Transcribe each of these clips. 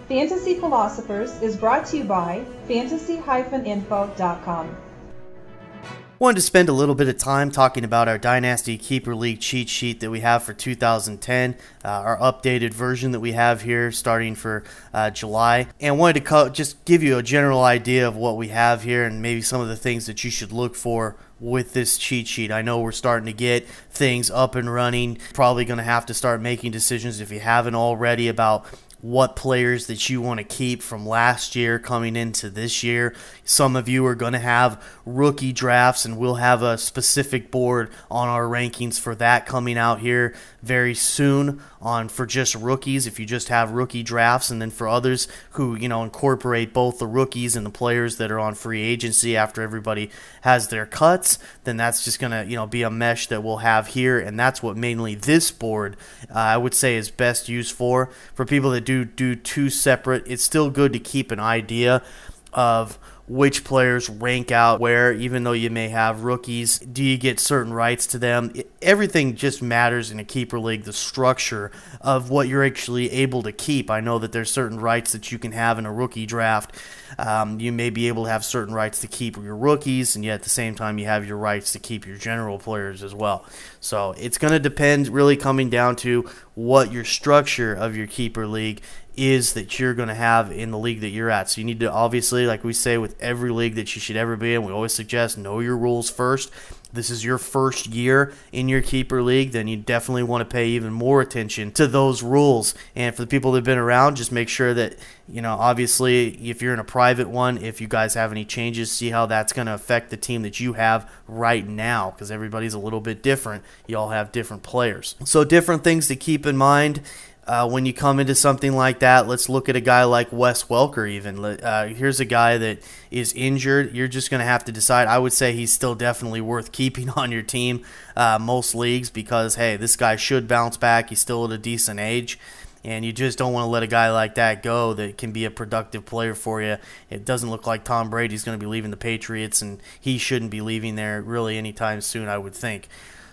Fantasy Philosophers is brought to you by fantasy-info.com. Wanted to spend a little bit of time talking about our Dynasty Keeper League cheat sheet that we have for 2010, our updated version that we have here starting for July, and wanted to just give you a general idea of what we have here and maybe some of the things that you should look for with this cheat sheet. I know we're starting to get things up and running, probably going to have to start making decisions if you haven't already about what players that you want to keep from last year coming into this year. Some of you are going to have rookie drafts, and we'll have a specific board on our rankings for that coming out here very soon for just rookies, if you just have rookie drafts. And then for others who, incorporate both the rookies and the players that are on free agency after everybody has their cuts, then that's just going to, be a mesh that we'll have here. And that's what mainly this board, I would say, is best used for people that do two separate. It's still good to keep an idea of which players rank out where, even though you may have rookies. Do you get certain rights to them? Everything just matters in a keeper league, the structure of what you're actually able to keep. I know that there's certain rights that you can have in a rookie draft. You may be able to have certain rights to keep your rookies, and yet at the same time you have your rights to keep your general players as well. So it's going to depend, really coming down to what your structure of your keeper league is that you're going to have in the league that you're at. So you need to, obviously, like we say with every league that you should ever be in, we always suggest know your rules first. This is your first year in your keeper league, then you definitely want to pay even more attention to those rules. And for the people that have been around, just make sure that, obviously, if you're in a private one, if you guys have any changes, see how that's going to affect the team that you have right now, because everybody's a little bit different. You all have different players. So different things to keep in mind. When you come into something like that, let's look at a guy like Wes Welker even. Here's a guy that is injured. You're just going to have to decide. I would say he's still definitely worth keeping on your team, most leagues, because, hey, this guy should bounce back. He's still at a decent age, and you just don't want to let a guy like that go that can be a productive player for you. It doesn't look like Tom Brady's going to be leaving the Patriots, and he shouldn't be leaving there really anytime soon, I would think.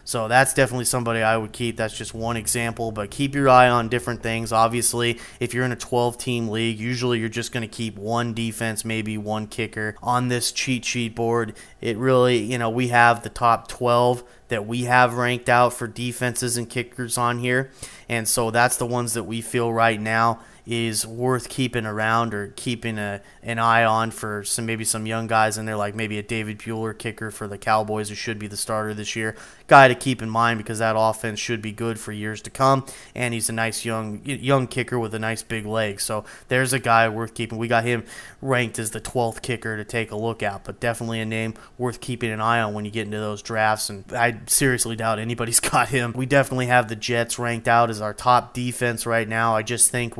So that's definitely somebody I would keep. That's just one example, but keep your eye on different things. Obviously, if you're in a 12-team league, usually you're just going to keep one defense, maybe one kicker on this cheat sheet board. It really, we have the top 12 that we have ranked out for defenses and kickers on here, and so that's the ones that we feel right now is worth keeping around or keeping an eye on for maybe some young guys in there, like maybe a David Buehler kicker for the Cowboys, who should be the starter this year. Guy to keep in mind because that offense should be good for years to come, and he's a nice young kicker with a nice big leg. So there's a guy worth keeping. We got him ranked as the 12th kicker to take a look at, but definitely a name worth keeping an eye on when you get into those drafts, and I seriously doubt anybody's got him. We definitely have the Jets ranked out as our top defense right now. I just think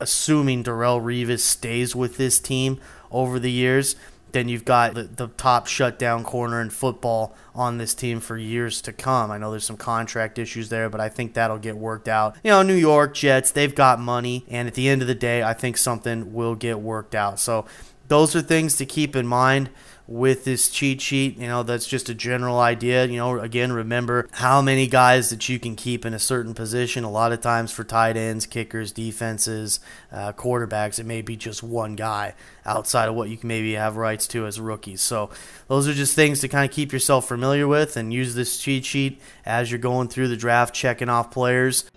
assuming Darrelle Revis stays with this team over the years, then you've got the top shutdown corner in football on this team for years to come. I know there's some contract issues there, but I think that'll get worked out. New York Jets, they've got money, and at the end of the day, I think something will get worked out. So those are things to keep in mind with this cheat sheet. That's just a general idea. Again, remember how many guys that you can keep in a certain position. A lot of times for tight ends, kickers, defenses, quarterbacks, it may be just one guy outside of what you can maybe have rights to as rookies. So those are just things to kind of keep yourself familiar with, and use this cheat sheet as you're going through the draft, checking off players.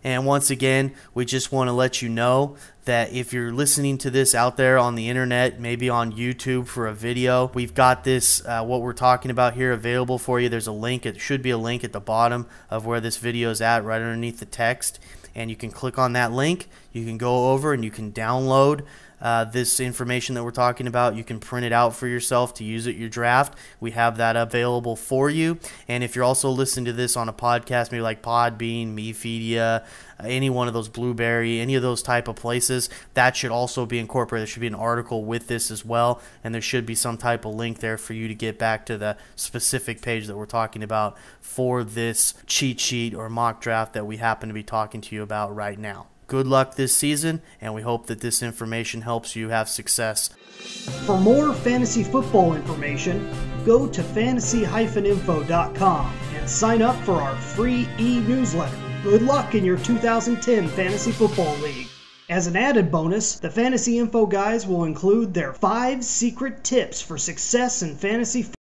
And once again, we just want to let you know that if you're listening to this out there on the internet, maybe on YouTube for a video, we've got this, what we're talking about here, available for you. There's a link. It should be a link at the bottom of where this video is at, right underneath the text. And you can click on that link. You can go over and you can download this information that we're talking about. You can print it out for yourself to use at your draft. We have that available for you. And if you're also listening to this on a podcast, maybe like Podbean, Media, any one of those, Blueberry, any of those type of places, that should also be incorporated. There should be an article with this as well, and there should be some type of link there for you to get back to the specific page that we're talking about for this cheat sheet or mock draft that we happen to be talking to you about right now. Good luck this season, and we hope that this information helps you have success. For more fantasy football information, go to fantasy-info.com and sign up for our free e-newsletter. Good luck in your 2010 Fantasy Football League. As an added bonus, the Fantasy Info guys will include their 5 secret tips for success in fantasy football.